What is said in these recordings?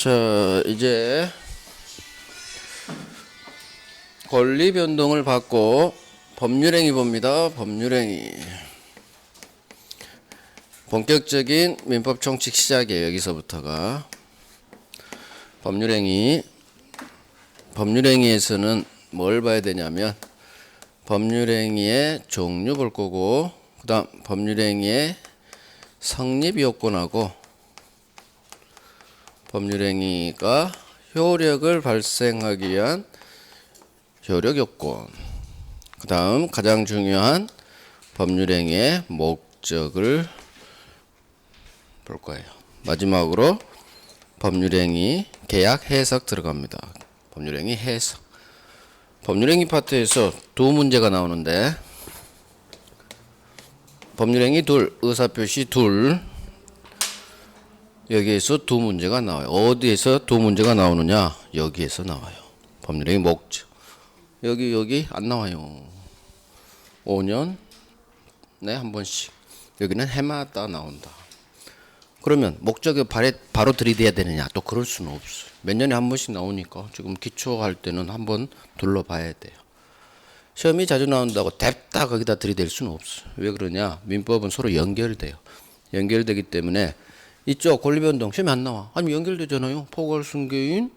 자, 이제 권리 변동을 받고 법률행위 봅니다. 법률행위. 본격적인 민법 총칙 시작이에요. 여기서부터가. 법률행위. 법률행위에서는 뭘 봐야 되냐면 법률행위의 종류 볼 거고, 그 다음 법률행위의 성립 요건하고 법률행위가 효력을 발생하기 위한 효력 요건, 그 다음 가장 중요한 법률행위의 목적을 볼 거예요. 마지막으로 법률행위 계약 해석 들어갑니다. 법률행위 해석. 법률행위 파트에서 두 문제가 나오는데, 법률행위 둘, 의사표시 둘, 여기에서 두 문제가 나와요. 어디에서 두 문제가 나오느냐? 여기에서 나와요. 법률행위 목적. 여기 안 나와요. 5년에 한 번씩. 여기는 해마다 나온다. 그러면 목적에 바로 들이대야 되느냐? 또 그럴 수는 없어요. 몇 년에 한 번씩 나오니까 지금 기초할 때는 한번 둘러봐야 돼요. 시험이 자주 나온다고 냅다 거기다 들이댈 수는 없어요. 왜 그러냐? 민법은 서로 연결돼요. 연결되기 때문에 이쪽 권리변동 시험이 안 나와. 아니면 연결되잖아요. 포괄승계인,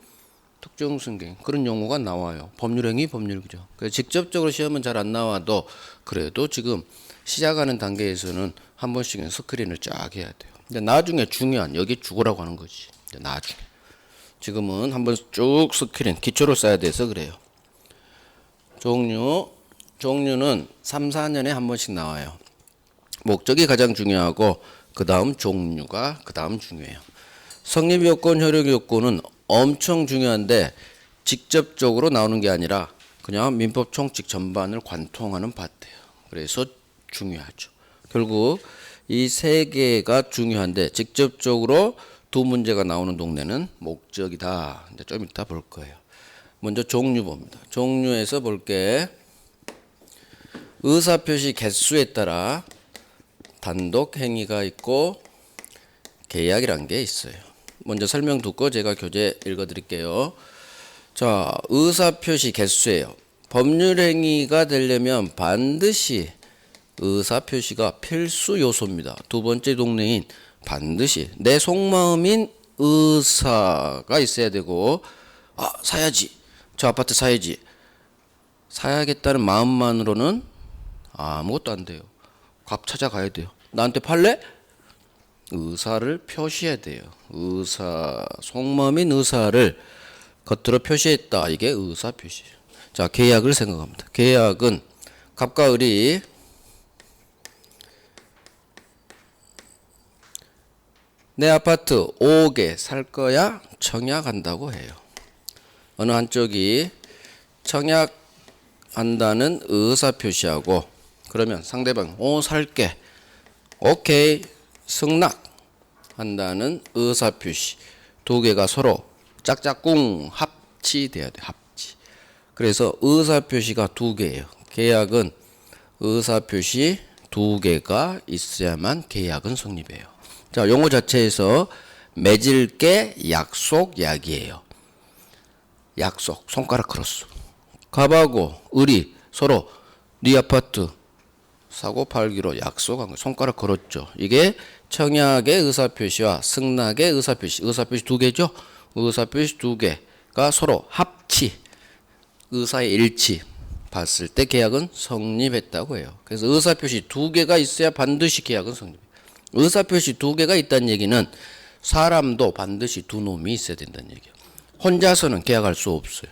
특정승계인, 그런 용어가 나와요. 법률행위, 법률규정. 그래서 직접적으로 시험은 잘 안 나와도 그래도 지금 시작하는 단계에서는 한 번씩은 스크린을 쫙 해야 돼요. 근데 나중에 중요한, 여기 죽으라고 하는 거지. 나중에. 지금은 한번 쭉 스크린 기초로 써야 돼서 그래요. 종류는 3, 4년에 한 번씩 나와요. 목적이 가장 중요하고 그 다음 종류가 그 다음 중요해요. 성립 요건, 효력 요건은 엄청 중요한데 직접적으로 나오는 게 아니라 그냥 민법 총칙 전반을 관통하는 파트예요. 그래서 중요하죠. 결국 이 세 개가 중요한데 직접적으로 두 문제가 나오는 동네는 목적이다. 이제 좀 이따 볼 거예요. 먼저 종류 봅니다. 종류에서 볼게. 의사표시 개수에 따라 단독 행위가 있고 계약이란 게 있어요. 먼저 설명 듣고 제가 교재 읽어드릴게요. 자, 의사표시 개수예요. 법률행위가 되려면 반드시 의사표시가 필수 요소입니다. 두 번째 동네인 반드시 내 속마음인 의사가 있어야 되고, 사야지. 저 아파트 사야지. 사야겠다는 마음만으로는 아무것도 안 돼요. 값 찾아가야 돼요. 나한테 팔래? 의사를 표시해야 돼요. 의사, 속마음인 의사를 겉으로 표시했다. 이게 의사표시. 자, 계약을 생각합니다. 계약은 갑과 을이 내 아파트 5개 살 거야 청약한다고 해요. 어느 한쪽이 청약한다는 의사표시하고, 그러면 상대방 살게, 오케이, 승낙한다는 의사표시, 두 개가 서로 짝짝꿍 합치돼야 돼. 합치. 그래서 의사표시가 두 개예요. 계약은 의사표시 두 개가 있어야만 계약은 성립해요. 자, 용어 자체에서 맺을 게 약속, 약이에요. 약속, 손가락 걸었어. 갑하고 을이 서로 네 아파트 사고 팔기로 약속한 거, 손가락 걸었죠. 이게 청약의 의사표시와 승낙의 의사표시 두 개죠. 의사표시 두 개가 서로 합치, 의사의 일치 봤을 때 계약은 성립했다고 해요. 그래서 의사표시 두 개가 있어야 반드시 계약은 성립해요. 의사표시 두 개가 있다는 얘기는 사람도 반드시 두 놈이 있어야 된다는 얘기예요. 혼자서는 계약할 수 없어요.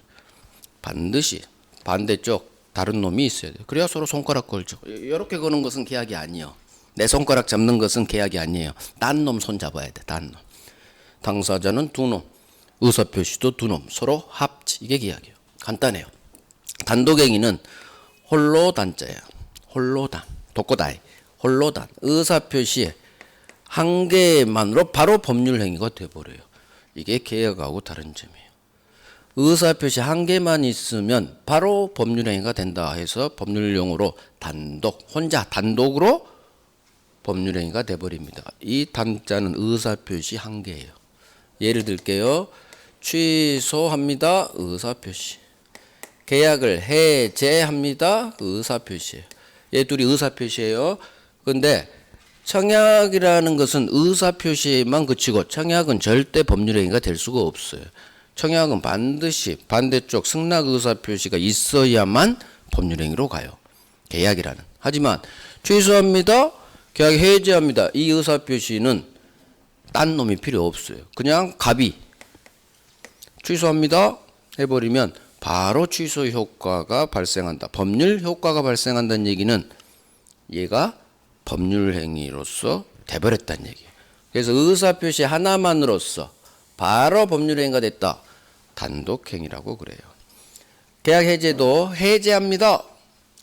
반드시 반대쪽 다른 놈이 있어야 돼요. 그래야 서로 손가락 걸죠. 이렇게 거는 것은 계약이 아니에요. 내 손가락 잡는 것은 계약이 아니에요. 딴 놈 손 잡아야 돼. 딴 놈. 당사자는 두 놈, 의사표시도 두 놈, 서로 합치. 이게 계약이에요. 간단해요. 단독행위는 홀로 단자야. 홀로 단. 독고다이. 홀로 단. 의사표시에 한 개만으로 바로 법률행위가 돼버려요. 이게 계약하고 다른 점이에요. 의사표시 한 개만 있으면 바로 법률행위가 된다 해서 법률용어로 단독, 혼자 단독으로 법률행위가 돼버립니다. 이 단자는 의사표시 한 개예요. 예를 들게요. 취소합니다. 의사표시. 계약을 해제합니다. 의사표시예요. 얘 둘이 의사표시예요. 근데 청약이라는 것은 의사표시에만 그치고 청약은 절대 법률행위가 될 수가 없어요. 청약은 반드시 반대쪽 승낙 의사표시가 있어야만 법률행위로 가요. 계약이라는. 하지만 취소합니다. 계약 해제합니다. 이 의사표시는 딴 놈이 필요 없어요. 그냥 갑이 취소합니다 해버리면 바로 취소 효과가 발생한다. 법률 효과가 발생한다는 얘기는 얘가 법률 행위로서 돼버렸다는 얘기예요. 그래서 의사표시 하나만으로서 바로 법률 행위가 됐다. 단독행위라고 그래요. 계약 해제도 해제합니다.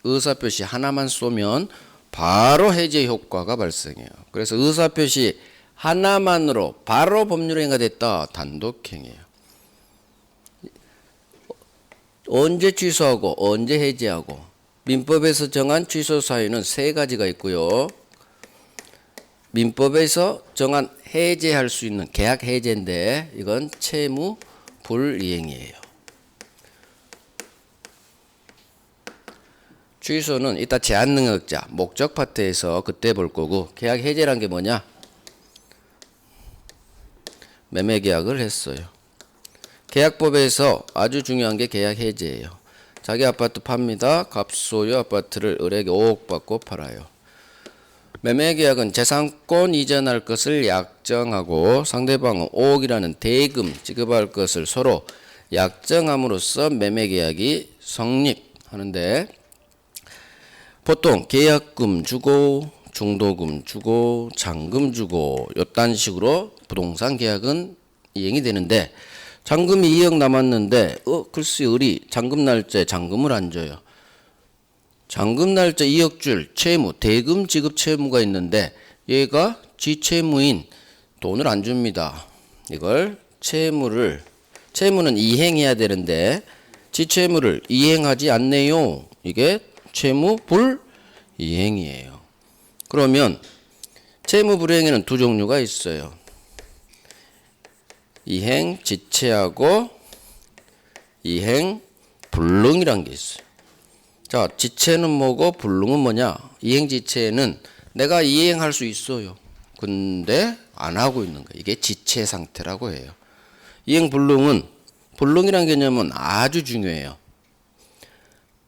의사표시 하나만 쏘면 바로 해제 효과가 발생해요. 그래서 의사표시 하나만으로 바로 법률 행위가 됐다. 단독행위예요. 언제 취소하고 언제 해제하고 민법에서 정한 취소 사유는 세 가지가 있고요. 민법에서 정한 해제할 수 있는 계약 해제인데 이건 채무 불이행이에요. 취소는 이따 제한능력자 목적 파트에서 그때 볼 거고 계약 해제란 게 뭐냐? 매매계약을 했어요. 계약법에서 아주 중요한 게 계약 해제예요. 자기 아파트 팝니다. 갑소유 아파트를 을에게 5억 받고 팔아요. 매매계약은 재산권 이전할 것을 약정하고 상대방은 5억이라는 대금 지급할 것을 서로 약정함으로써 매매계약이 성립하는데 보통 계약금 주고 중도금 주고 잔금 주고 요딴 식으로 부동산 계약은 이행이 되는데 잔금이 2억 남았는데 글쎄 을이 잔금 날짜에 잔금을 안 줘요. 잔금 날짜 2억 줄 채무 대금 지급 채무가 있는데 얘가 지채무인 돈을 안 줍니다. 이걸 채무는 이행해야 되는데 지채무를 이행하지 않네요. 이게 채무 불이행이에요. 그러면 채무 불이행에는 두 종류가 있어요. 이행 지체하고 이행 불능이란 게 있어요. 자, 지체는 뭐고 불능은 뭐냐? 이행 지체는 내가 이행할 수 있어요. 근데 안 하고 있는 거예요. 이게 지체 상태라고 해요. 이행 불능은 불능이란 개념은 아주 중요해요.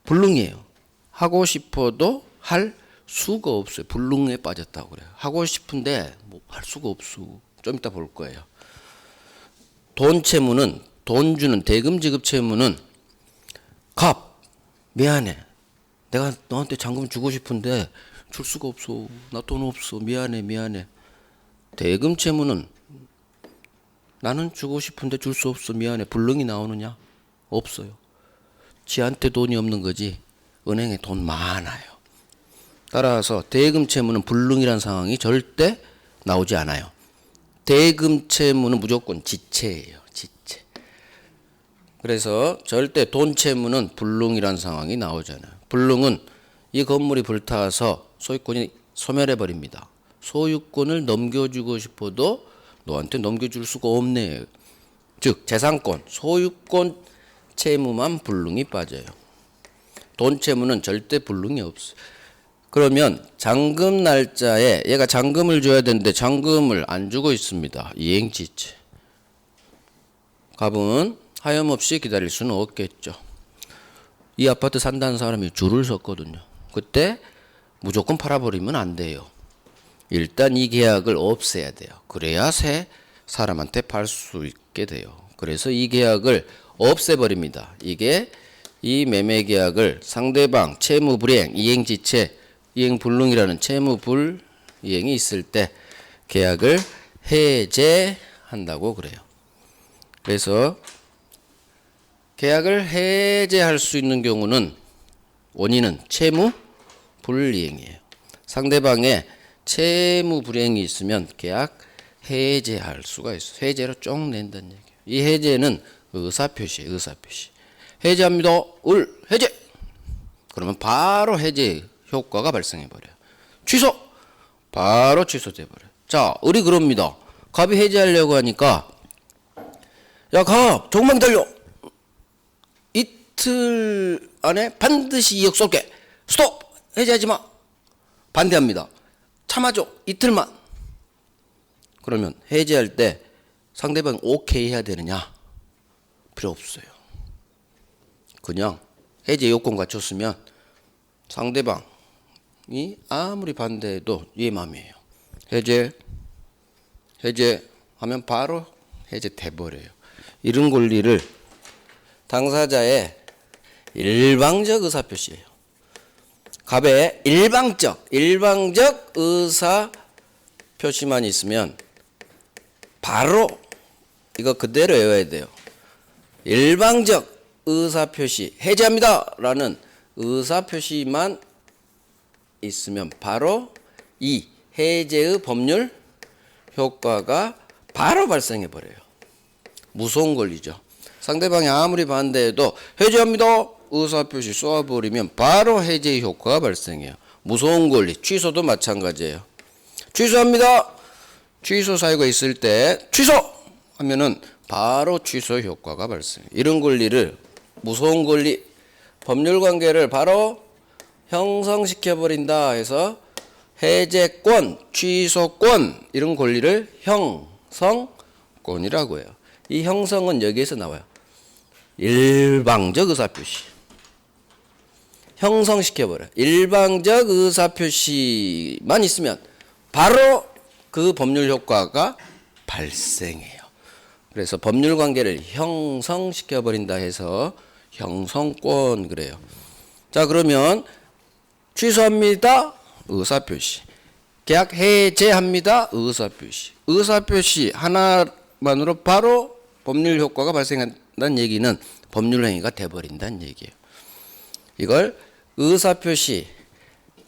불능이에요. 하고 싶어도 할 수가 없어요. 불능에 빠졌다고 그래요. 하고 싶은데 뭐 할 수가 없어. 좀 이따 볼 거예요. 돈 채무는 돈 주는 대금 지급 채무는 갑 미안해. 내가 너한테 잔금 주고 싶은데 줄 수가 없어. 나 돈 없어. 미안해. 대금 채무는 나는 주고 싶은데 줄 수 없어. 미안해. 불능이 나오느냐? 없어요. 지한테 돈이 없는 거지. 은행에 돈 많아요. 따라서 대금 채무는 불능이란 상황이 절대 나오지 않아요. 대금 채무는 무조건 지체예요. 지체. 그래서 절대 돈 채무는 불능이란 상황이 나오잖아요. 불능은 이 건물이 불타서 소유권이 소멸해 버립니다. 소유권을 넘겨주고 싶어도 너한테 넘겨줄 수가 없네. 즉 재산권, 소유권 채무만 불능이 빠져요. 돈 채무는 절대 불능이 없어요. 그러면 잔금 날짜에 얘가 잔금을 줘야 되는데 잔금을 안 주고 있습니다. 이행지체. 갑은 하염없이 기다릴 수는 없겠죠. 이 아파트 산다는 사람이 줄을 섰거든요. 그때 무조건 팔아버리면 안 돼요. 일단 이 계약을 없애야 돼요. 그래야 새 사람한테 팔 수 있게 돼요. 그래서 이 계약을 없애버립니다. 이게 이 매매 계약을 상대방 채무 불이행, 이행지체, 이행 불능이라는 채무 불이행이 있을 때 계약을 해제한다고 그래요. 그래서 계약을 해제할 수 있는 경우는 원인은 채무 불이행이에요. 상대방의 채무 불이행이 있으면 계약 해제할 수가 있어요. 해제로 쪽 낸다는 얘기예요. 이 해제는 의사표시예요. 의사표시. 해제합니다. 해제. 그러면 바로 해제 효과가 발생해 버려요. 취소. 바로 취소돼 버려요. 자, 을이 그럽니다. 갑이 해제하려고 하니까 야, 가! 조금만 기다려! 이틀 안에 반드시 2억 쏠게! 스톱! 해제하지 마! 반대합니다. 참아줘! 이틀만! 그러면 해제할 때 상대방이 오케이 해야 되느냐? 필요 없어요. 그냥 해제 요건 갖췄으면 상대방이 아무리 반대해도 얘 맘이에요. 해제하면 바로 해제돼버려요. 이런 권리를 당사자의 일방적 의사표시예요. 갑의 일방적 의사표시만 있으면 바로 이거 그대로 외워야 돼요. 일방적 의사표시 해제합니다 라는 의사표시만 있으면 바로 이 해제의 법률 효과가 바로 발생해 버려요. 무서운 권리죠. 상대방이 아무리 반대해도 해제합니다 의사표시 쏘아버리면 바로 해제의 효과가 발생해요. 무서운 권리. 취소도 마찬가지예요. 취소합니다. 취소 사유가 있을 때 취소 하면은 바로 취소 효과가 발생해요. 이런 권리를 무서운 권리, 법률 관계를 바로 형성시켜 버린다 해서 해제권, 취소권 이런 권리를 형성권이라고 해요. 이 형성은 여기에서 나와요. 일방적 의사표시. 형성시켜버려. 일방적 의사표시만 있으면 바로 그 법률 효과가 발생해요. 그래서 법률 관계를 형성시켜버린다 해서 형성권 그래요. 자, 그러면 취소합니다. 의사표시. 계약 해제합니다. 의사표시. 의사표시 하나만으로 바로 법률 효과가 발생한다는 얘기는 법률 행위가 돼버린다는 얘기예요. 이걸 의사표시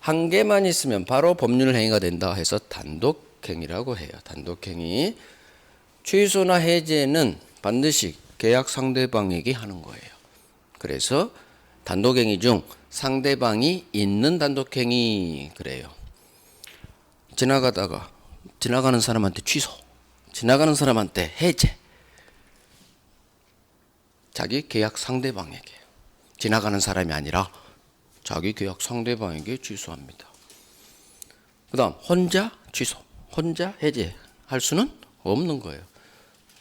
한 개만 있으면 바로 법률 행위가 된다 해서 단독행위라고 해요. 단독행위. 취소나 해제는 반드시 계약 상대방에게 하는 거예요. 그래서 단독행위 중 상대방이 있는 단독행위 그래요. 지나가는 사람한테 취소, 지나가는 사람한테 해제. 자기 계약 상대방에게. 지나가는 사람이 아니라 자기 계약 상대방에게 취소합니다. 그 다음 혼자 취소, 혼자 해제할 수는 없는 거예요.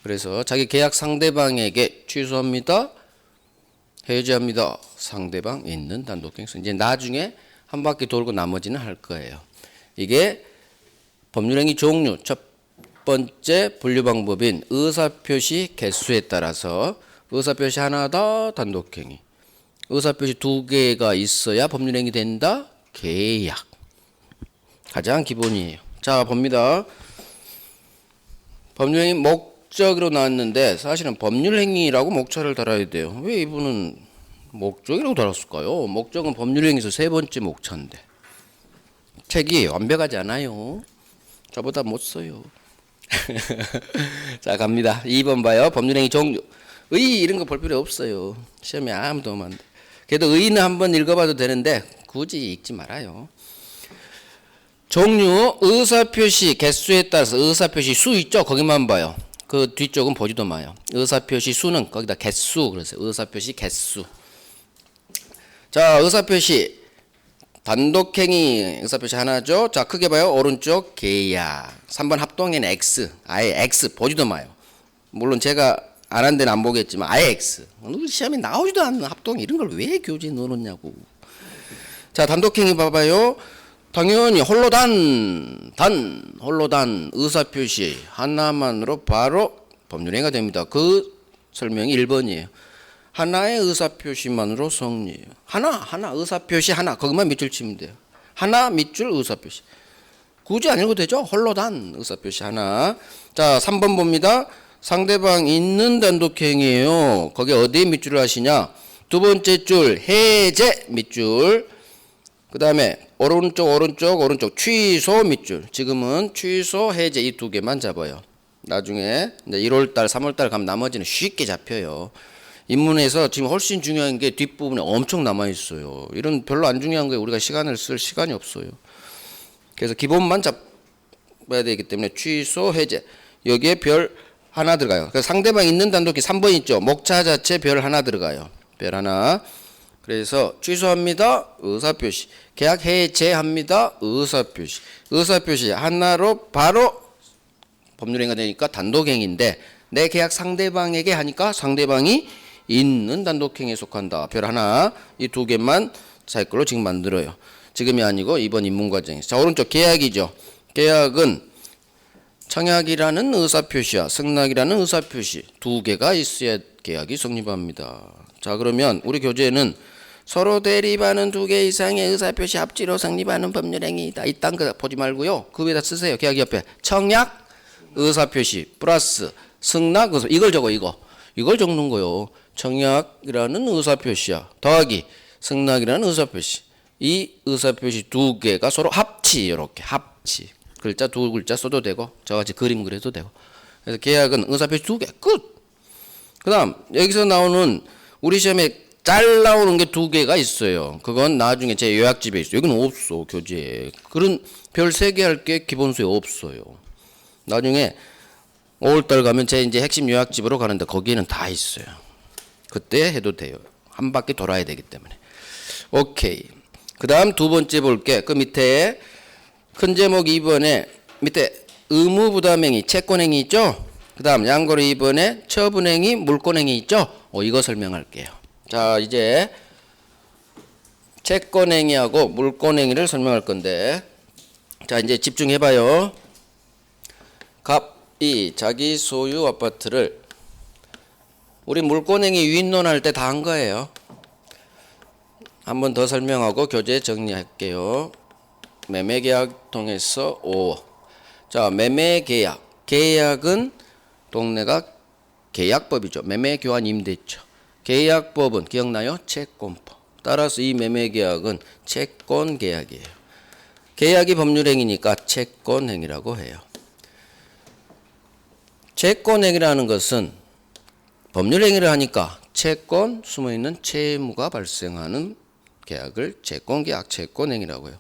그래서 자기 계약 상대방에게 취소합니다. 해제합니다. 상대방 있는 단독행위. 이제 나중에 한 바퀴 돌고 나머지는 할 거예요. 이게 법률행위 종류 첫 번째 분류 방법인 의사표시 개수에 따라서 의사표시 하나다 단독행위. 의사표시 두 개가 있어야 법률행위 된다. 계약. 가장 기본이에요. 자, 봅니다. 법률행위 목적으로 나왔는데 사실은 법률행위라고 목차를 달아야 돼요. 왜 이분은 목적이라고 달았을까요? 목적은 법률행위에서 세 번째 목차인데 책이 완벽하지 않아요. 저보다 못 써요. 자, 갑니다. 2번 봐요. 법률행위 종류. 의 이런 거 볼 필요 없어요. 시험에 아무도 오면 안 돼. 그래도 의는 한번 읽어봐도 되는데 굳이 읽지 말아요. 종류 의사표시 개수에 따라서 의사표시 수 있죠? 거기만 봐요. 그 뒤쪽은 보지도 마요. 의사표시 수는 거기다 개수 그러세요. 의사표시 개수. 자, 의사표시 단독행위 의사표시 하나죠. 자, 크게 봐요. 오른쪽 계약. 3번 합동에는 X. 아예 X 보지도 마요. 물론 제가 안 한 데는 안 보겠지만 아예 X. 시험에 나오지도 않는 합동 이런 걸 왜 교재에 넣어놓냐고. 자, 단독행위 봐봐요. 당연히 홀로 홀로단 의사표시 하나만으로 바로 법률행위가 됩니다. 그 설명이 1번이에요. 하나의 의사표시만으로 성립해요. 하나 의사표시 하나 거기만 밑줄 치면 돼요. 하나 밑줄 의사표시. 굳이 안 읽어도 되죠. 홀로단 의사표시 하나. 자, 3번 봅니다. 상대방 있는 단독행위예요. 거기 어디에 밑줄을 하시냐? 두 번째 줄 해제 밑줄. 그 다음에 오른쪽 취소 밑줄. 지금은 취소 해제 이 두 개만 잡아요. 나중에 1월달 3월달 가면 나머지는 쉽게 잡혀요. 인문에서 지금 훨씬 중요한 게 뒷부분에 엄청 남아있어요. 이런 별로 안 중요한 거에 우리가 시간을 쓸 시간이 없어요. 그래서 기본만 잡아야 되기 때문에 취소 해제 여기에 별 하나 들어가요. 그래서 상대방 있는 단독키 3번 있죠. 목차 자체 별 하나 들어가요. 별 하나. 그래서 취소합니다. 의사표시. 계약 해제합니다. 의사표시. 의사표시 하나로 바로 법률행위가 되니까 단독행위인데 내 계약 상대방에게 하니까 상대방이 있는 단독행위에 속한다. 별 하나. 이 두 개만 자기 걸로 지금 만들어요. 지금이 아니고 이번 입문과정에서. 자, 오른쪽 계약이죠. 계약은 청약이라는 의사표시와 승낙이라는 의사표시 두 개가 있어야 계약이 성립합니다. 자, 그러면 우리 교재는 서로 대립하는 두 개 이상의 의사표시 합치로 성립하는 법률행위이다. 이딴 거 보지 말고요. 그 위에다 쓰세요. 계약 옆에 청약 의사표시 플러스 승낙 의사. 이걸 적어. 이걸 적는 거요. 청약이라는 의사표시야 더하기 승낙이라는 의사표시. 이 의사표시 두 개가 서로 합치. 이렇게 합치. 글자 두 글자 써도 되고 저같이 그림 그려도 되고. 그래서 계약은 의사표시 두 개 끝. 그 다음 여기서 나오는 우리 시험에 잘 나오는 게 두 개가 있어요. 그건 나중에 제 요약집에 있어요. 여기는 없어 교재에. 그런 별 세 개 할 게 기본수에 없어요. 나중에 5월달 가면 제 이제 핵심 요약집으로 가는데 거기에는 다 있어요. 그때 해도 돼요. 한 바퀴 돌아야 되기 때문에. 오케이. 그 다음 두 번째 볼게. 그 밑에 큰 제목 2번에 밑에 의무부담행위, 채권행위 있죠? 그 다음 양거래 2번에 처분행위, 물권행위 있죠? 이거 설명할게요. 자, 이제 채권행위하고 물권행위를 설명할 건데, 자, 이제 집중해봐요. 갑이 자기 소유 아파트를 우리 물권행위 유인론할 때 다 한 거예요. 한 번 더 설명하고 교재 정리할게요. 매매계약 통해서 5. 자, 매매계약. 계약은 동네가 계약법이죠. 매매교환 임대차. 계약법은 기억나요? 채권법. 따라서 이 매매계약은 채권계약이에요. 계약이 법률행위니까 채권행위라고 해요. 채권행위라는 것은 법률행위를 하니까 채권, 숨어있는 채무가 발생하는 계약을 채권계약, 채권행위라고 해요.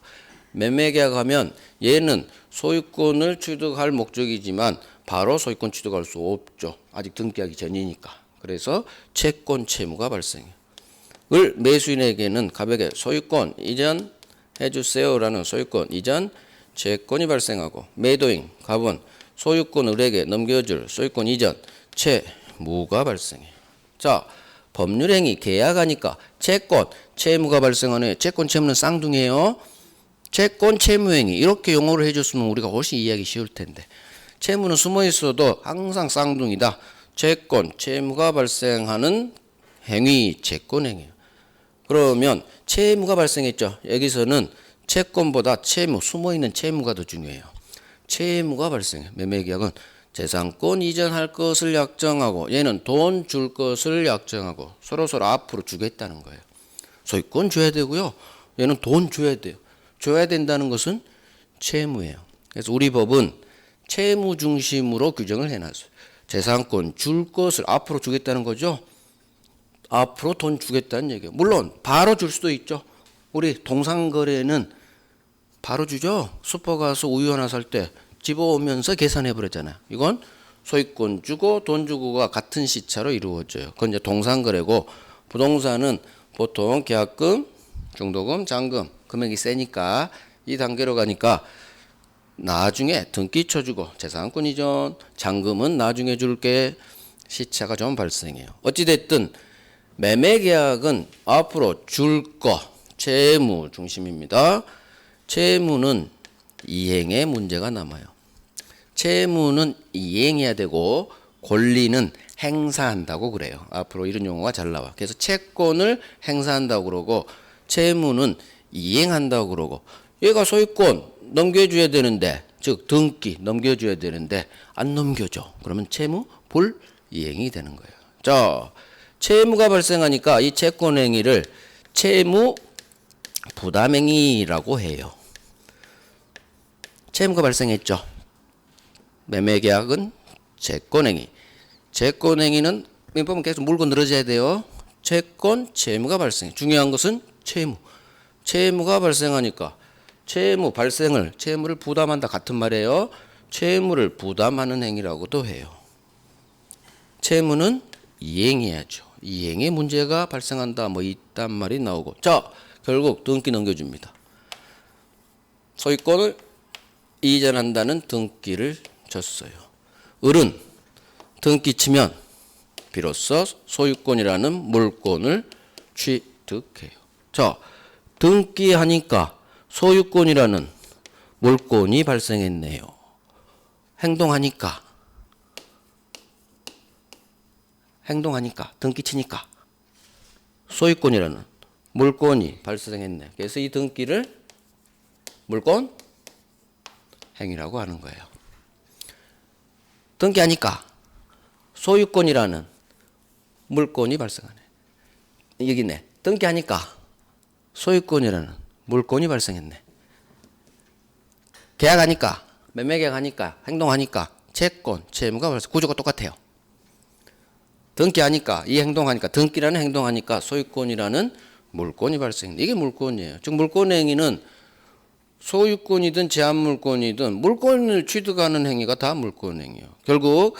매매계약하면 얘는 소유권을 취득할 목적이지만 바로 소유권 취득할 수 없죠. 아직 등기하기 전이니까. 그래서 채권 채무가 발생해요. 을 매수인에게는 갑에게 소유권 이전해 주세요라는 소유권 이전 채권이 발생하고 매도인 갑은 소유권 을에게 넘겨줄 소유권 이전 채무가 발생해요. 자, 법률행위 계약하니까 채권 채무가 발생하네. 채권 채무는 쌍둥이에요. 채권 채무행위 이렇게 용어를 해줬으면 우리가 훨씬 이해하기 쉬울 텐데 채무는 숨어 있어도 항상 쌍둥이다. 채권 채무가 발생하는 행위 채권행위예요. 그러면 채무가 발생했죠. 여기서는 채권보다 채무 숨어 있는 채무가 더 중요해요. 채무가 발생해요. 매매계약은 재산권 이전할 것을 약정하고 얘는 돈 줄 것을 약정하고 서로 앞으로 주겠다는 거예요. 소유권 줘야 되고요. 얘는 돈 줘야 돼요. 줘야 된다는 것은 채무예요. 그래서 우리 법은 채무 중심으로 규정을 해놨어요. 재산권 줄 것을 앞으로 주겠다는 거죠. 앞으로 돈 주겠다는 얘기예요. 물론 바로 줄 수도 있죠. 우리 동상거래는 바로 주죠. 슈퍼 가서 우유 하나 살 때 집어오면서 계산해 버렸잖아요. 이건 소유권 주고 돈 주고가 같은 시차로 이루어져요. 그건 이제 동상거래고 부동산은 보통 계약금, 중도금, 잔금 금액이 세니까 이 단계로 가니까 나중에 등기 쳐주고 재산권 이전, 잔금은 나중에 줄게 시차가 좀 발생해요. 어찌됐든 매매계약은 앞으로 줄 거, 채무 중심입니다. 채무는 이행에 문제가 남아요. 채무는 이행해야 되고 권리는 행사한다고 그래요. 앞으로 이런 용어가 잘 나와. 그래서 채권을 행사한다고 그러고 채무는 이행한다고 그러고 얘가 소유권 넘겨줘야 되는데 즉 등기 넘겨줘야 되는데 안 넘겨줘. 그러면 채무 불이행이 되는 거예요. 자, 채무가 발생하니까 이 채권행위를 채무 부담행위라고 해요. 채무가 발생했죠. 매매계약은 채권행위. 채권행위는 민법은 계속 물고 늘어져야 돼요. 채권 채무가 발생해. 중요한 것은 채무. 채무가 발생하니까 채무를 부담한다 같은 말이에요. 채무를 부담하는 행위라고도 해요. 채무는 이행해야죠. 이행에 문제가 발생한다. 뭐 이딴 말이 나오고. 자, 결국 등기 넘겨줍니다. 소유권을 이전한다는 등기를 줬어요. 을은 등기 치면 비로소 소유권이라는 물권을 취득해요. 자, 등기하니까 소유권이라는 물권이 발생했네요. 행동하니까 등기 치니까 소유권이라는 물권이 발생했네. 그래서 이 등기를 물권 행위라고 하는 거예요. 등기하니까 소유권이라는 물권이 발생하네. 여기 있네. 등기하니까 소유권이라는 물권이 발생했네. 계약하니까, 매매 계약하니까, 행동하니까 채권, 채무가 발생. 구조가 똑같아요. 등기하니까, 이 행동하니까, 등기라는 행동하니까 소유권이라는 물권이 발생했네. 이게 물권이에요. 즉 물권행위는 소유권이든 제한물권이든 물권을 취득하는 행위가 다 물권행위예요. 결국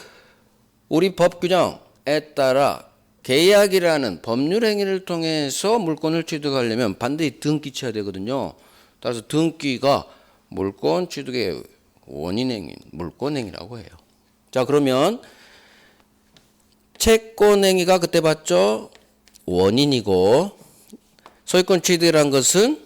우리 법 규정에 따라 계약이라는 법률 행위를 통해서 물권을 취득하려면 반드시 등기 쳐야 되거든요. 따라서 등기가 물권 취득의 원인행위, 물권행위라고 해요. 자, 그러면 채권행위가 그때 봤죠? 원인이고 소유권 취득이라는 것은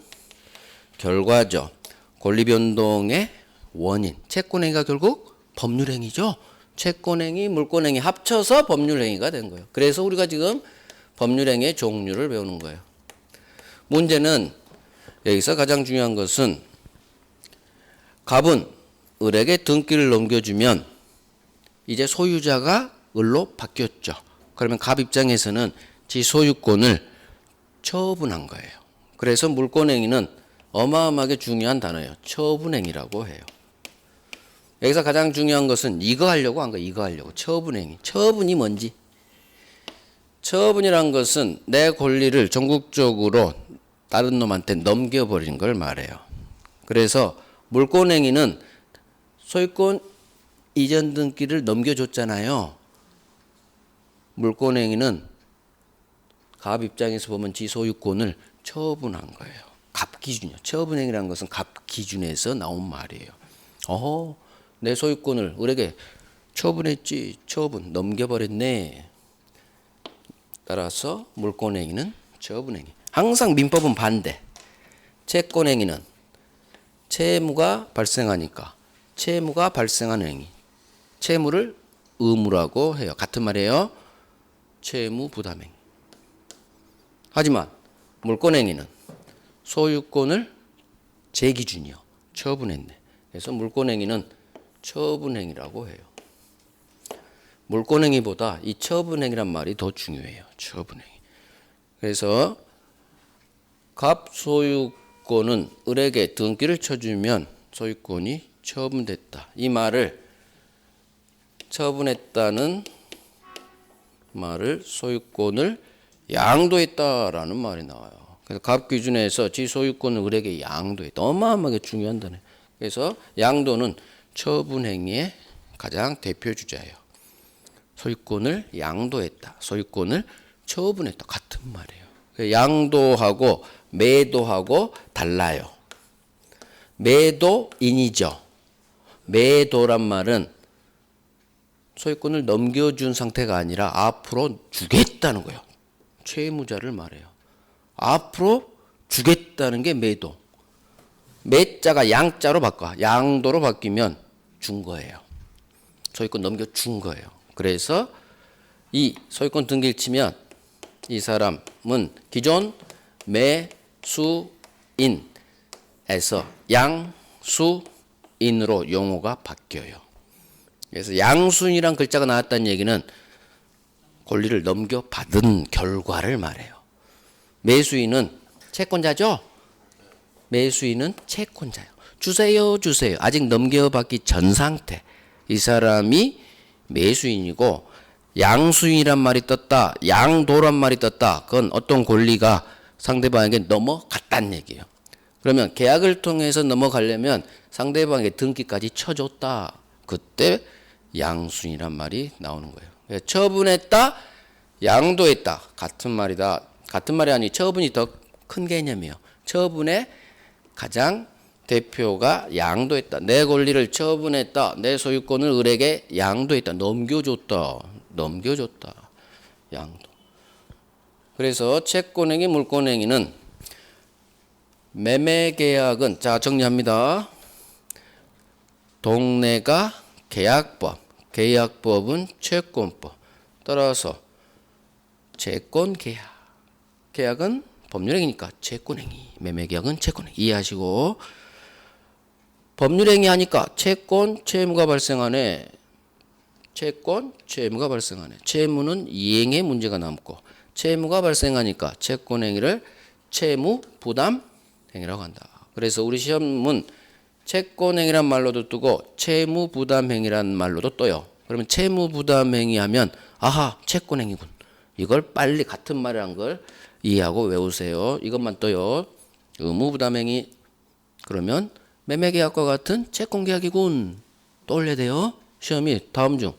결과죠. 권리변동의 원인. 채권행위가 결국 법률행위죠. 채권행위, 물권행위 합쳐서 법률행위가 된 거예요. 그래서 우리가 지금 법률행위의 종류를 배우는 거예요. 문제는 여기서 가장 중요한 것은 갑은 을에게 등기를 넘겨주면 이제 소유자가 을로 바뀌었죠. 그러면 갑 입장에서는 지 소유권을 처분한 거예요. 그래서 물권행위는 어마어마하게 중요한 단어예요. 처분행위라고 해요. 여기서 가장 중요한 것은 이거 하려고 한 거예요. 이거 하려고. 처분행위. 처분이 뭔지. 처분이란 것은 내 권리를 전국적으로 다른 놈한테 넘겨버리는 걸 말해요. 그래서 물권행위는 소유권 이전 등기를 넘겨줬잖아요. 물권행위는 갑 입장에서 보면 지 소유권을 처분한 거예요. 갑 기준이요. 처분행위라는 것은 갑 기준에서 나온 말이에요. 내 소유권을 을에게 처분했지. 처분 넘겨버렸네. 따라서 물권행위는 처분행위. 항상 민법은 반대. 채권행위는 채무가 발생하니까 채무가 발생한 행위. 채무를 의무라고 해요. 같은 말이에요. 채무 부담행위. 하지만 물권행위는 소유권을 제 기준이요. 처분했네. 그래서 물권행위는 처분행위라고 해요. 물권행위보다 이 처분행위란 말이 더 중요해요. 처분행위. 그래서 갑 소유권은 을에게 등기를 쳐주면 소유권이 처분됐다. 이 말을 처분했다는 말을 소유권을 양도했다라는 말이 나와요. 그래서 갑 기준에서 지 소유권을 을에게 양도했다. 어마어마하게 중요한다네. 그래서 양도는 처분행위의 가장 대표 주자예요. 소유권을 양도했다. 소유권을 처분했다. 같은 말이에요. 양도하고 매도하고 달라요. 매도인이죠. 매도란 말은 소유권을 넘겨준 상태가 아니라 앞으로 주겠다는 거예요. 채무자를 말해요. 앞으로 주겠다는 게 매도. 매자가 양자로 바꿔. 양도로 바뀌면 준 거예요. 소유권 넘겨준 거예요. 그래서 이 소유권 등기를 치면 이 사람은 기존 매수인에서 양수인으로 용어가 바뀌어요. 그래서 양수인이란 글자가 나왔다는 얘기는 권리를 넘겨받은 결과를 말해요. 매수인은 채권자죠? 매수인은 채권자예요. 주세요, 주세요. 아직 넘겨받기 전 상태. 이 사람이 매수인이고 양수인이란 말이 떴다. 양도란 말이 떴다. 그건 어떤 권리가 상대방에게 넘어갔다는 얘기예요. 그러면 계약을 통해서 넘어가려면 상대방에게 등기까지 쳐줬다. 그때 양수인이란 말이 나오는 거예요. 처분했다, 양도했다. 같은 말이다. 같은 말이 아니 처분이 더 큰 개념이에요. 처분의 가장 대표가 양도했다. 내 권리를 처분했다. 내 소유권을 을에게 양도했다. 넘겨줬다. 넘겨줬다. 양도. 그래서 채권행위, 물권행위는 매매계약은 자 정리합니다. 동네가 계약법, 계약법은 채권법. 따라서 채권계약, 계약은 법률행위니까 채권행위, 매매계약은 채권행위. 이해하시고 법률행위 하니까 채권, 채무가 발생하네. 채권, 채무가 발생하네. 채무는 이행의 문제가 남고 채무가 발생하니까 채권행위를 채무부담행위라고 한다. 그래서 우리 시험은 채권행위란 말로도 뜨고 채무부담행위란 말로도 떠요. 그러면 채무부담행위 하면 아하 채권행위군. 이걸 빨리 같은 말이란 걸 이해하고 외우세요. 이것만 떠요. 의무부담행위 그러면 매매계약과 같은 채권계약이군. 떠올려야 돼요. 시험이 다음 중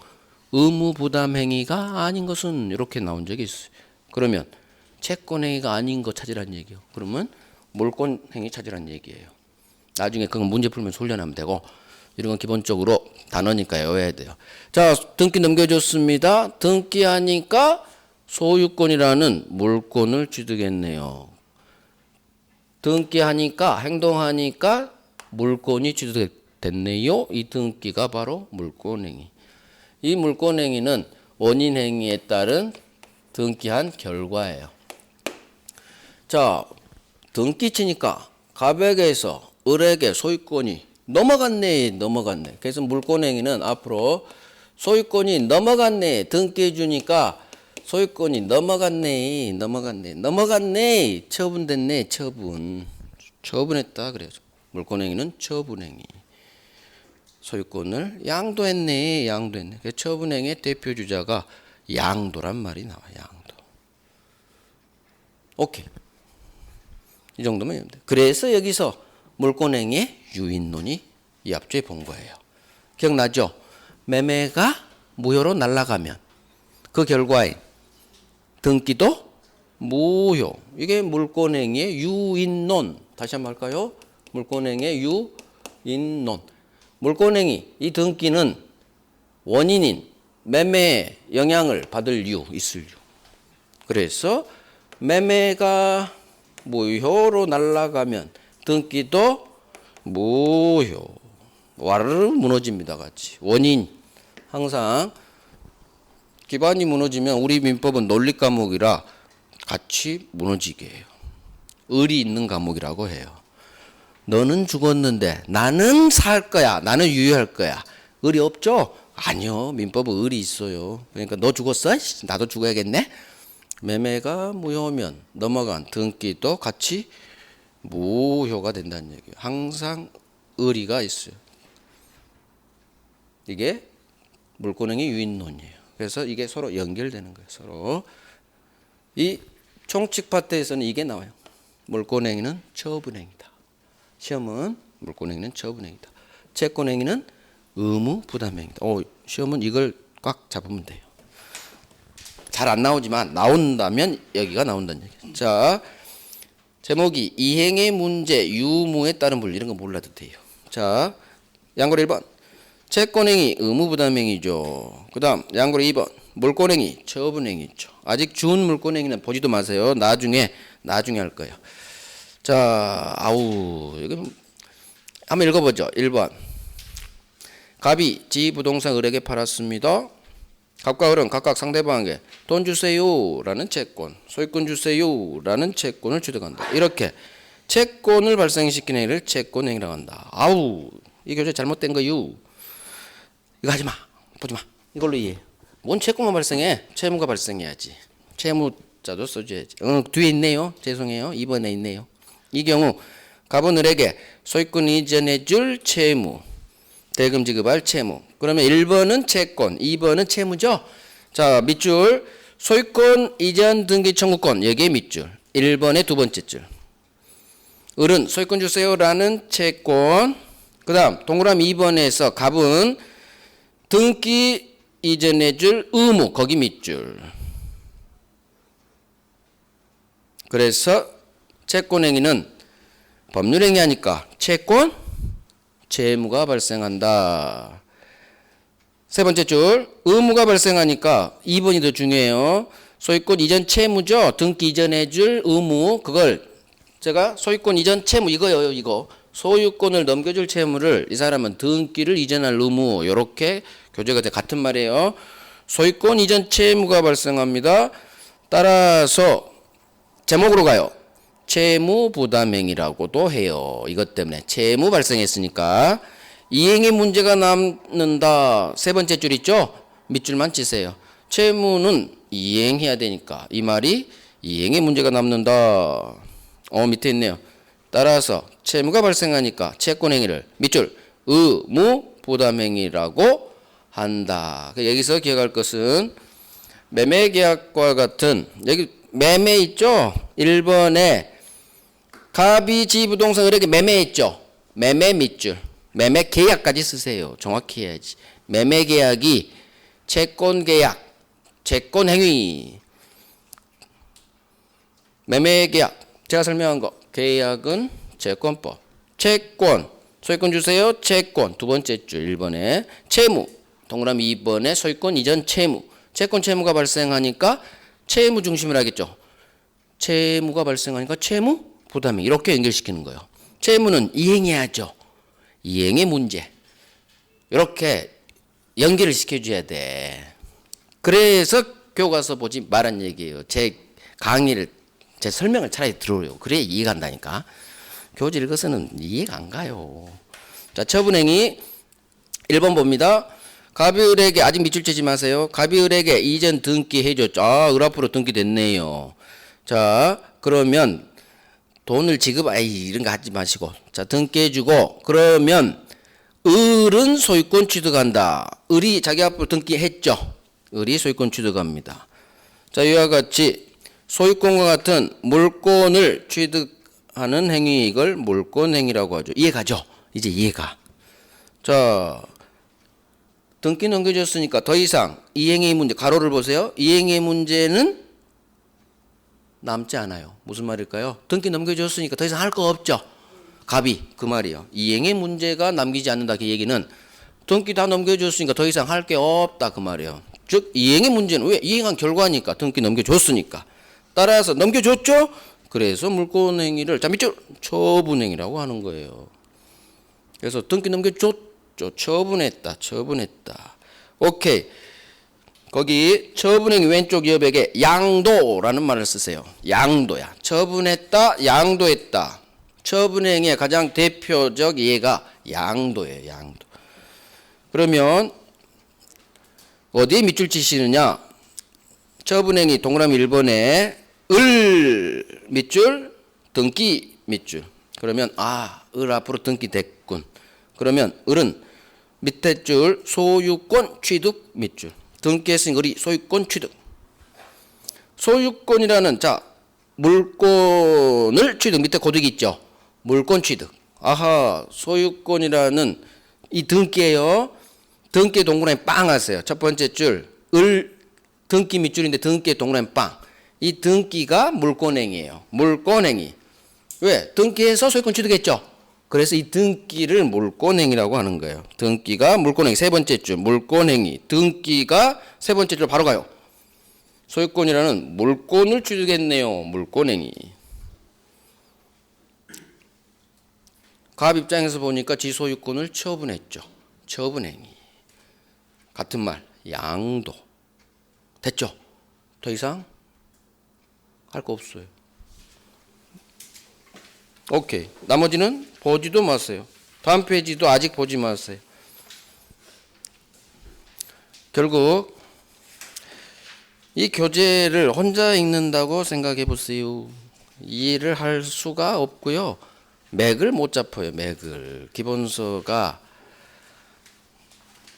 의무부담행위가 아닌 것은 이렇게 나온 적이 있어요. 그러면 채권행위가 아닌 거 찾으라는 얘기예요. 그러면 몰권행위 찾으라는 얘기예요. 나중에 그건 문제 풀면서 훈련하면 되고 이런 건 기본적으로 단어니까 외워야 돼요. 자, 등기 넘겨줬습니다. 등기하니까 소유권이라는 물권을 취득했네요. 등기하니까 행동하니까 물권이 취득됐네요. 이 등기가 바로 물권행위. 이 물권행위는 원인행위에 따른 등기한 결과예요. 자, 등기 치니까 갑에게서 을에게 소유권이 넘어갔네. 그래서 물권행위는 앞으로 소유권이 넘어갔네. 등기해 주니까 소유권이 넘어갔네. 처분됐네. 처분했다 그래야죠. 물권행위는 처분행위. 소유권을 양도했네. 그래서 처분행위의 대표 주자가 양도란 말이 나와. 양도. 오케이. 이 정도면 됩니다. 그래서 여기서 물권행위의 유인론이 이 앞쪽에 본 거예요. 기억나죠? 매매가 무효로 날아가면 그 결과에 등기도 무효. 이게 물권행위의 유인론. 다시 한번 할까요? 물권행위의 유인론. 물권행위, 이 등기는 원인인 매매에 영향을 받을 이유, 있을 이유. 그래서 매매가 무효로 날아가면 등기도 무효. 와르르 무너집니다. 같이. 원인. 항상 기반이 무너지면 우리 민법은 논리 과목이라 같이 무너지게 해요. 을이 있는 과목이라고 해요. 너는 죽었는데 나는 살 거야. 나는 유효할 거야. 을이 없죠? 아니요. 민법은 을이 있어요. 그러니까 너 죽었어? 나도 죽어야겠네? 매매가 무효면 넘어간 등기도 같이 무효가 된다는 얘기예요. 항상 을이가 있어요. 이게 물권행위 유인론이에요. 그래서 이게 서로 연결되는 거예요. 서로. 이 총칙 파트에서는 이게 나와요. 물권행위는 처분행위다. 시험은 물권행위는 처분행위다. 채권행위는 의무부담행위다. 시험은 이걸 꽉 잡으면 돼요. 잘 안 나오지만 나온다면 여기가 나온다는 얘기예요. 자, 제목이 이행의 문제, 유무에 따른 분리. 이런 거 몰라도 돼요. 자, 양고리 1번. 채권행위, 의무부담행위죠. 그 다음 양고리 2번. 물권행위, 처분행위죠. 아직 준 물권행위는 보지도 마세요. 나중에 할 거예요. 자, 이거 한번 읽어보죠. 1번. 갑이 지 부동산 을에게 팔았습니다. 갑과 을은 각각 상대방에게 돈 주세요 라는 채권, 소유권 주세요 라는 채권을 취득한다. 이렇게 채권을 발생시키는 행위를 채권행위라고 한다. 이 교재 잘못된 거유. 이거 하지 마. 보지 마. 이걸로 이해해. 뭔 채권만 발생해? 채무가 발생해야지. 채무자도 써줘야지. 뒤에 있네요. 죄송해요. 2번에 있네요. 이 경우 갑은 을에게 소유권 이전해 줄 채무, 대금 지급할 채무. 그러면 1번은 채권, 2번은 채무죠. 자, 밑줄 소유권 이전 등기 청구권. 여기에 밑줄. 1번의 두 번째 줄. 을은 소유권 주세요라는 채권. 그 다음 동그라미 2번에서 갑은 등기 이전해줄 의무 거기 밑줄. 그래서 채권행위는 법률행위 하니까 채권 채무가 발생한다. 세 번째 줄 의무가 발생하니까 2번이 더 중요해요. 소유권 이전 채무죠. 등기 이전해줄 의무. 그걸 제가 소유권 이전 채무 이거예요. 이거 소유권을 넘겨줄 채무를 이 사람은 등기를 이전할 의무. 이렇게 교재가 돼 같은 말이에요. 소유권 이전 채무가 발생합니다. 따라서 제목으로 가요. 채무 부담행위라고도 해요. 이것 때문에 채무 발생했으니까 이행의 문제가 남는다. 세 번째 줄 있죠? 밑줄만 치세요. 채무는 이행해야 되니까 이 말이 이행의 문제가 남는다. 밑에 있네요. 따라서 채무가 발생하니까 채권행위를 밑줄 의무 부담행위라고 한다. 여기서 기억할 것은 매매계약과 같은 여기 매매 있죠? 1번에 갑이지부동산 을에게 매매했죠? 매매 밑줄 매매 계약까지 쓰세요. 정확히 해야지. 매매 계약이 채권 계약, 채권 행위. 매매 계약 제가 설명한 거. 계약은 채권법. 채권 소유권 주세요. 채권 두 번째 줄 1번에 채무 동그라미 2번에 소유권 이전 채무. 채권 채무가 발생하니까 채무 중심을 하겠죠. 채무가 발생하니까 채무 부담이 이렇게 연결시키는 거예요. 채무는 이행해야죠. 이행의 문제. 이렇게 연결을 시켜줘야 돼. 그래서 교과서 보지 말란 얘기예요. 제 강의를 제 설명을 차라리 들어요. 그래야 이해가 간다니까. 교재 읽어서는 이해가 안 가요. 자, 처분행위 1번 봅니다. 갑이을에게 아직 밑줄 치지 마세요. 갑이을에게 이전 등기 해줬죠. 을 앞으로 등기됐네요. 자, 그러면 돈을 이런 거 하지 마시고. 자, 등기해주고, 그러면, 을은 소유권 취득한다. 을이 자기 앞으로 등기했죠. 을이 소유권 취득합니다. 자, 이와 같이 소유권과 같은 물권을 취득하는 행위, 이걸 물권행위라고 하죠. 이해가죠? 이제 이해가. 자, 등기 넘겨줬으니까 더 이상 이행의 문제, 가로를 보세요. 이행의 문제는 남지 않아요. 무슨 말일까요? 등기 넘겨줬으니까 더 이상 할 거 없죠. 갑이 그 말이에요. 이행의 문제가 남기지 않는다. 그 얘기는 등기 다 넘겨줬으니까 더 이상 할 게 없다. 그 말이에요. 즉 이행의 문제는 왜? 이행한 결과니까. 등기 넘겨줬으니까. 따라서 넘겨줬죠? 그래서 물권행위를 자 밑줄 처분행위라고 하는 거예요. 그래서 등기 넘겨줬죠. 처분했다. 오케이. 거기 처분행위 왼쪽 여백에 양도라는 말을 쓰세요. 양도야. 처분했다, 양도했다. 처분행위의 가장 대표적 예가 양도예요. 양도. 그러면 어디에 밑줄 치시느냐? 처분행위 동그라미 1번에 을 밑줄, 등기 밑줄. 그러면 을 앞으로 등기됐군. 그러면 을은 밑에 줄 소유권 취득 밑줄. 등기했으니 을이 소유권 취득. 소유권이라는 자 물권을 취득 밑에 고득이 있죠. 물권 취득. 소유권이라는 이 등기예요. 등기 동그라미 빵 하세요. 첫 번째 줄 을 등기 밑줄인데 등기 동그라미 빵. 이 등기가 물권행위예요. 물권행위. 왜? 등기해서 소유권 취득했죠. 그래서 이 등기를 물권행위라고 하는 거예요. 등기가 물권행위 세 번째 줄 물권행위. 등기가 세 번째 줄 바로 가요. 소유권이라는 물권을 취득했네요. 물권행위. 갑 입장에서 보니까 지 소유권을 처분했죠. 처분행위. 같은 말 양도. 됐죠? 더 이상 할 거 없어요. 오케이. 나머지는 보지도 마세요. 다음 페이지도 아직 보지 마세요. 결국 이 교재를 혼자 읽는다고 생각해 보세요. 이해를 할 수가 없고요. 맥을 못 잡아요. 맥을. 기본서가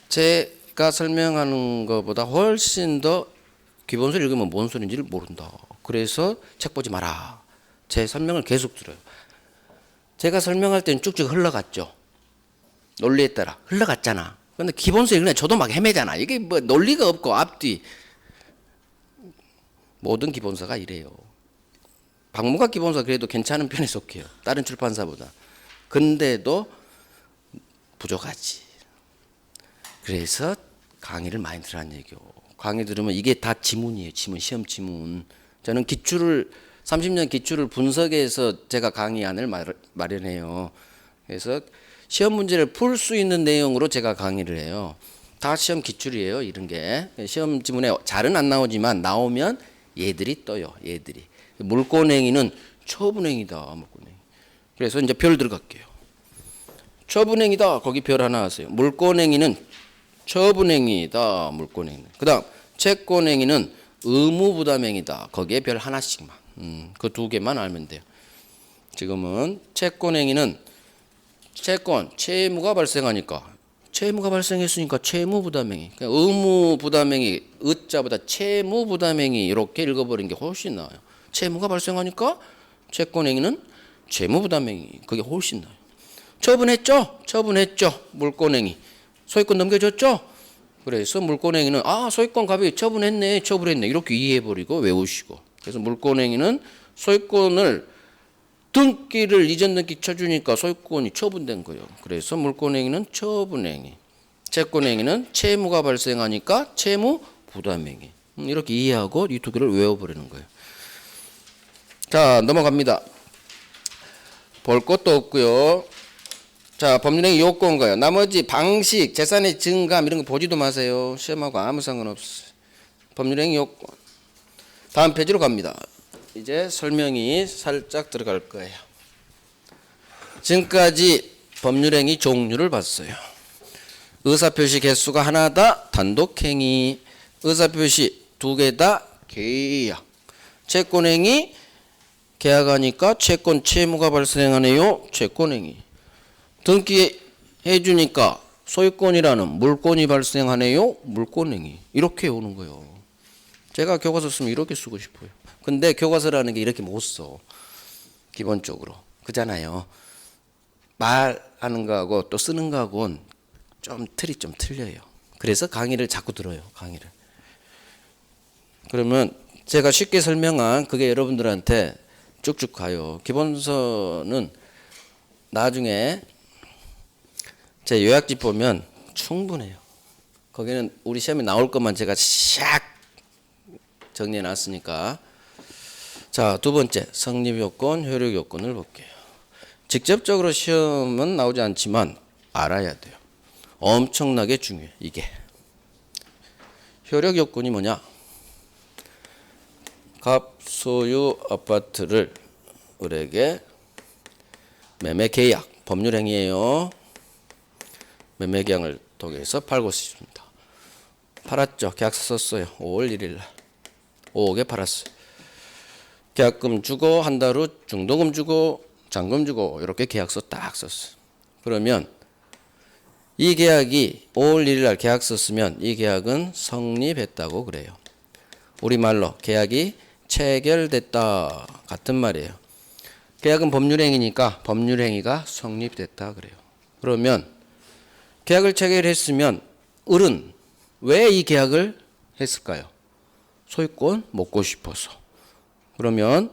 제가 설명하는 것보다 훨씬 더 기본서를 읽으면 뭔 소리인지를 모른다. 그래서 책 보지 마라. 제 설명을 계속 들어요. 제가 설명할 때는 쭉쭉 흘러갔죠. 논리에 따라 흘러갔잖아. 근데 기본소에 그냥 저도 막 헤매잖아. 이게 뭐 논리가 없고 앞뒤. 모든 기본서가 이래요. 박무각 기본서 그래도 괜찮은 편에 속해요. 다른 출판사보다. 근데도 부족하지. 그래서 강의를 많이 들으라는 얘기요. 강의 들으면 이게 다 지문이에요. 지문, 시험 지문. 저는 기출을 30년 기출을 분석해서 제가 강의안을 마련해요. 그래서 시험 문제를 풀 수 있는 내용으로 제가 강의를 해요. 다 시험 기출이에요. 이런 게 시험 지문에 잘은 안 나오지만 나오면 얘들이 떠요. 얘들이. 물권행위는 처분행위다. 물권행위. 그래서 이제 별 들어갈게요. 처분행위다. 거기 별 하나 하세요. 물권행위는 처분행위다. 물권행위. 그다음 채권행위는 의무부담행위다. 거기에 별 하나씩만. 그 두 개만 알면 돼요. 지금은 채권행위는 채권, 채무가 발생하니까 채무가 발생했으니까 채무부담행위. 그러니까 의무부담행위, 의자보다 채무부담행위 이렇게 읽어버린 게 훨씬 나아요. 채무가 발생하니까 채권행위는 채무부담행위. 그게 훨씬 나아요. 처분했죠? 처분했죠. 물권행위. 소유권 넘겨줬죠? 그래서 물권행위는 소유권갑이 처분했네. 처분했네. 이렇게 이해해버리고 외우시고. 그래서 물권행위는 소유권을 등기를 이전 등기 쳐주니까 소유권이 처분된 거예요. 그래서 물권행위는 처분행위. 채권행위는 채무가 발생하니까 채무부담행위. 이렇게 이해하고 이 두 개를 외워버리는 거예요. 자, 넘어갑니다. 볼 것도 없고요. 자, 법률행위 요건가요. 나머지 방식, 재산의 증감 이런 거 보지도 마세요. 시험하고 아무 상관없어요. 법률행위 요건. 다음 페이지로 갑니다. 이제 설명이 살짝 들어갈 거예요. 지금까지 법률행위 종류를 봤어요. 의사표시 개수가 하나다. 단독행위. 의사표시 두 개다. 계약. 채권행위. 계약하니까 채권 채무가 발생하네요. 채권행위. 등기해 주니까 소유권이라는 물권이 발생하네요. 물권행위. 이렇게 오는 거예요. 제가 교과서 쓰면 이렇게 쓰고 싶어요. 근데 교과서라는 게 이렇게 못 써. 기본적으로. 그잖아요. 말하는 거하고 또 쓰는 거하고는 좀 틀이 좀 틀려요. 그래서 강의를 자꾸 들어요. 강의를. 그러면 제가 쉽게 설명한 그게 여러분들한테 쭉쭉 가요. 기본서는 나중에 제 요약집 보면 충분해요. 거기는 우리 시험에 나올 것만 제가 샥 정리해 놨으니까. 자, 두 번째 성립요건, 효력요건을 볼게요. 직접적으로 시험은 나오지 않지만 알아야 돼요. 엄청나게 중요해. 이게 효력요건이 뭐냐? 갑소유 아파트를 을에게 매매계약, 법률행위예요. 매매계약을 통해서 팔고 싶습니다. 팔았죠. 계약서 썼어요. 5월 1일 날 5억에 팔았어요. 계약금 주고 한 달 후 중도금 주고 잔금 주고 이렇게 계약서 딱 썼어요. 그러면 이 계약이 5월 1일 날 계약서 쓰면 이 계약은 성립했다고 그래요. 우리말로 계약이 체결됐다 같은 말이에요. 계약은 법률행위니까 법률행위가 성립됐다 그래요. 그러면 계약을 체결했으면 을은 왜 이 계약을 했을까요? 소유권 먹고 싶어서. 그러면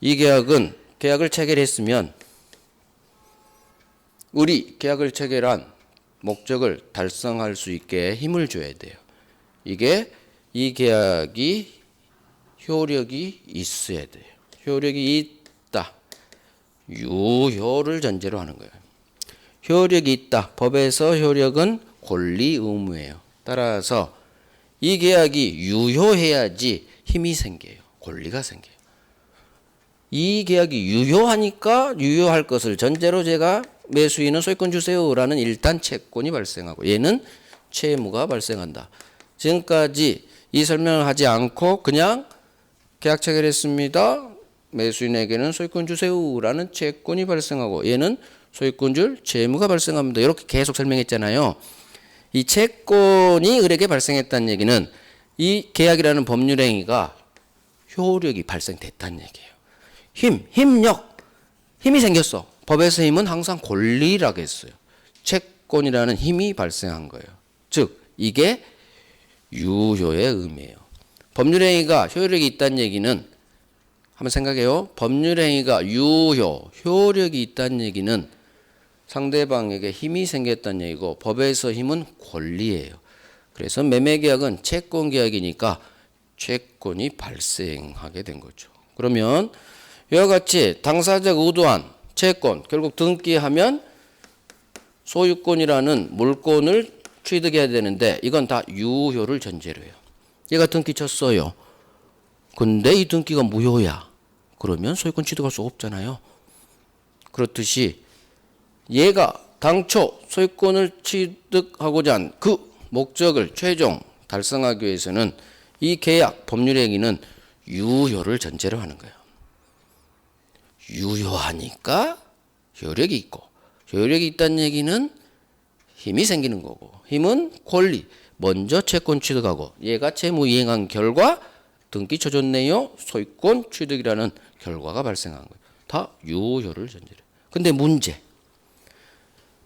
이 계약은 계약을 체결했으면 을이 계약을 체결한 목적을 달성할 수 있게 힘을 줘야 돼요. 이게 이 계약이 효력이 있어야 돼요. 효력이 있다. 유효를 전제로 하는 거예요. 효력이 있다. 법에서 효력은 권리 의무예요. 따라서 이 계약이 유효해야지 힘이 생겨요. 권리가 생겨요. 이 계약이 유효하니까 유효할 것을 전제로 제가 매수인은 소유권 주세요라는 일단 채권이 발생하고 얘는 채무가 발생한다. 지금까지 이 설명을 하지 않고 그냥 계약 체결했습니다. 매수인에게는 소유권 주세요라는 채권이 발생하고 얘는 소유권 줄 채무가 발생합니다. 이렇게 계속 설명했잖아요. 이 채권이 을에게 발생했다는 얘기는 이 계약이라는 법률행위가 효력이 발생됐다는 얘기예요. 힘력, 힘이 생겼어. 법에서 힘은 항상 권리라고 했어요. 채권이라는 힘이 발생한 거예요. 즉 이게 유효의 의미예요. 법률행위가 효력이 있다는 얘기는 한번 생각해요. 법률행위가 효력이 있다는 얘기는 상대방에게 힘이 생겼다는 얘기고 법에서 힘은 권리예요. 그래서 매매계약은 채권계약이니까 채권이 발생하게 된 거죠. 그러면 이와 같이 당사자가 의도한 채권 결국 등기하면 소유권이라는 물권을 취득해야 되는데 이건 다 유효를 전제로 해요. 얘가 등기 쳤어요. 근데 이 등기가 무효야. 그러면 소유권 취득할 수 없잖아요. 그렇듯이 얘가 당초 소유권을 취득하고자 한 그 목적을 최종 달성하기 위해서는 이 계약, 법률 행위는 유효를 전제로 하는 거예요. 유효하니까 효력이 있고 효력이 있다는 얘기는 힘이 생기는 거고 힘은 권리. 먼저 채권 취득하고 얘가 채무 이행한 결과 등기 쳐줬네요. 소유권 취득이라는 결과가 발생한 거예요. 다 유효를 전제로. 근데 문제.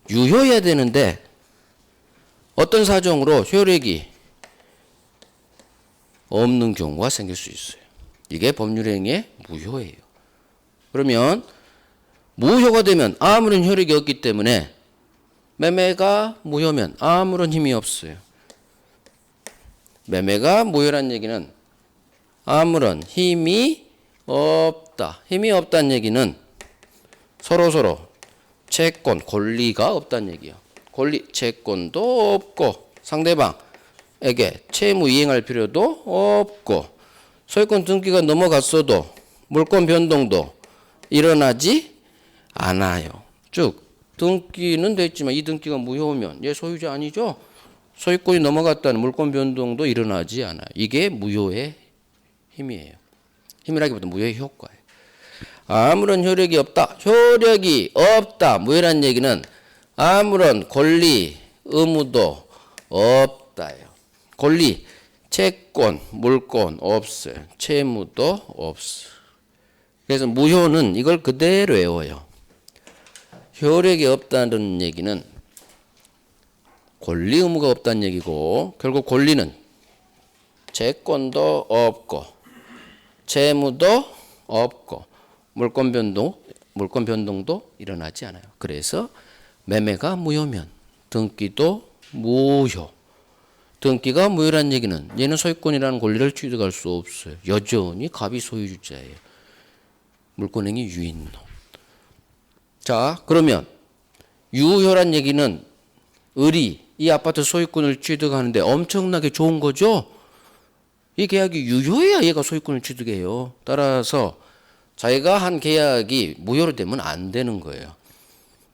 유효해야 되는데 어떤 사정으로 효력이 없는 경우가 생길 수 있어요. 이게 법률행위의 무효예요. 그러면 무효가 되면 아무런 효력이 없기 때문에 매매가 무효면 아무런 힘이 없어요. 매매가 무효란 얘기는 아무런 힘이 없다. 힘이 없다는 얘기는 서로 채권, 권리가 없다는 얘기예요. 권리, 채권도 없고 상대방에게 채무 이행할 필요도 없고 소유권 등기가 넘어갔어도 물권 변동도 일어나지 않아요. 즉 등기는 됐지만 이 등기가 무효면 얘 소유자 아니죠? 소유권이 넘어갔다는 물권 변동도 일어나지 않아요. 이게 무효의 힘이에요. 힘이라기보다 무효의 효과예요. 아무런 효력이 없다. 효력이 없다. 무효란 얘기는 아무런 권리, 의무도 없다예요. 권리, 채권, 물권 없어요. 채무도 없어요. 그래서 무효는 이걸 그대로 외워요. 효력이 없다는 얘기는 권리 의무가 없다는 얘기고 결국 권리는 채권도 없고 채무도 없고 물권 변동도 일어나지 않아요. 그래서 매매가 무효면 등기도 무효. 등기가 무효란 얘기는 얘는 소유권이라는 권리를 취득할 수 없어요. 여전히 갑이 소유주자예요. 물권행위 유인론. 자, 그러면 유효란 얘기는 이 아파트 소유권을 취득하는데 엄청나게 좋은 거죠. 이 계약이 유효해야 얘가 소유권을 취득해요. 따라서 자기가 한 계약이 무효로 되면 안 되는 거예요.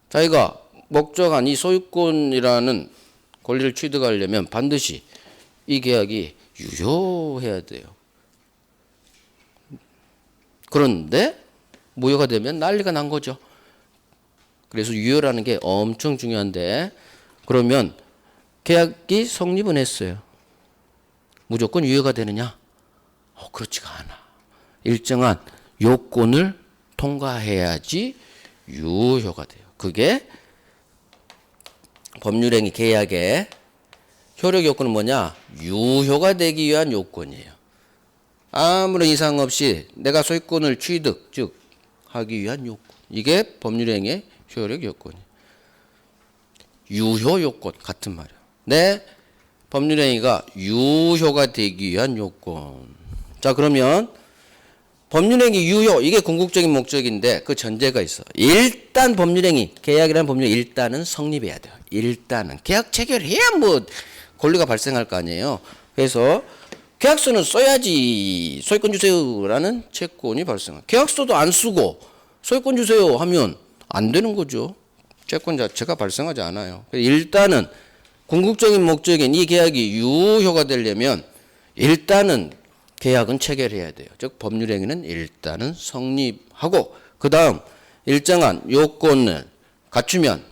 자기가 목적한 이 소유권이라는 권리를 취득하려면 반드시 이 계약이 유효해야 돼요. 그런데 무효가 되면 난리가 난 거죠. 그래서 유효라는 게 엄청 중요한데 그러면 계약이 성립은 했어요. 무조건 유효가 되느냐? 그렇지가 않아. 일정한 요건을 통과해야지 유효가 돼요. 그게 법률행위 계약의 효력 요건은 뭐냐? 유효가 되기 위한 요건이에요. 아무런 이상 없이 내가 소유권을 취득, 즉 하기 위한 요건. 이게 법률행위의 효력 요건이에요. 유효 요건 같은 말이에요. 내 법률행위가 유효가 되기 위한 요건. 자, 그러면 법률행위 유효 이게 궁극적인 목적인데 그 전제가 있어. 일단 법률행위 계약이라는 법률 일단은 성립해야 돼요. 일단은 계약 체결해야 뭐 권리가 발생할 거 아니에요. 그래서 계약서는 써야지 소유권 주세요라는 채권이 발생해요. 계약서도 안 쓰고 소유권 주세요 하면 안 되는 거죠. 채권 자체가 발생하지 않아요. 일단은 궁극적인 목적인 이 계약이 유효가 되려면 일단은 계약은 체결해야 돼요. 즉 법률행위는 일단은 성립하고 그 다음 일정한 요건을 갖추면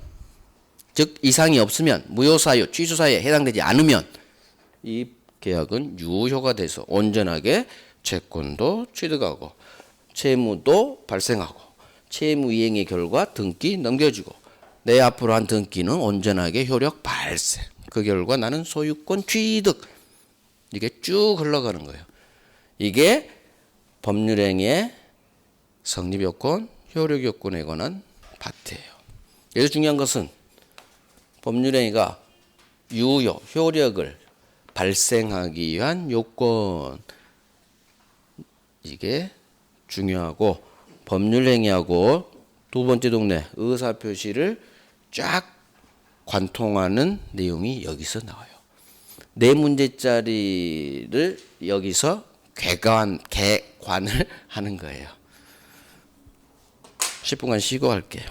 즉 이상이 없으면 무효사유, 취소사유에 해당되지 않으면 이 계약은 유효가 돼서 온전하게 채권도 취득하고 채무도 발생하고 채무 이행의 결과 등기 넘겨지고 내 앞으로 한 등기는 온전하게 효력 발생. 그 결과 나는 소유권 취득. 이게 쭉 흘러가는 거예요. 이게 법률행위의 성립요건, 효력요건에 관한 파트예요. 여기서 중요한 것은 법률행위가 유효, 효력을 발생하기 위한 요건, 이게 중요하고, 법률행위하고 두 번째 동네 의사표시를 쫙 관통하는 내용이 여기서 나와요. 네 문제짜리를 여기서 개관을 하는 거예요. 10분간 쉬고 할게요.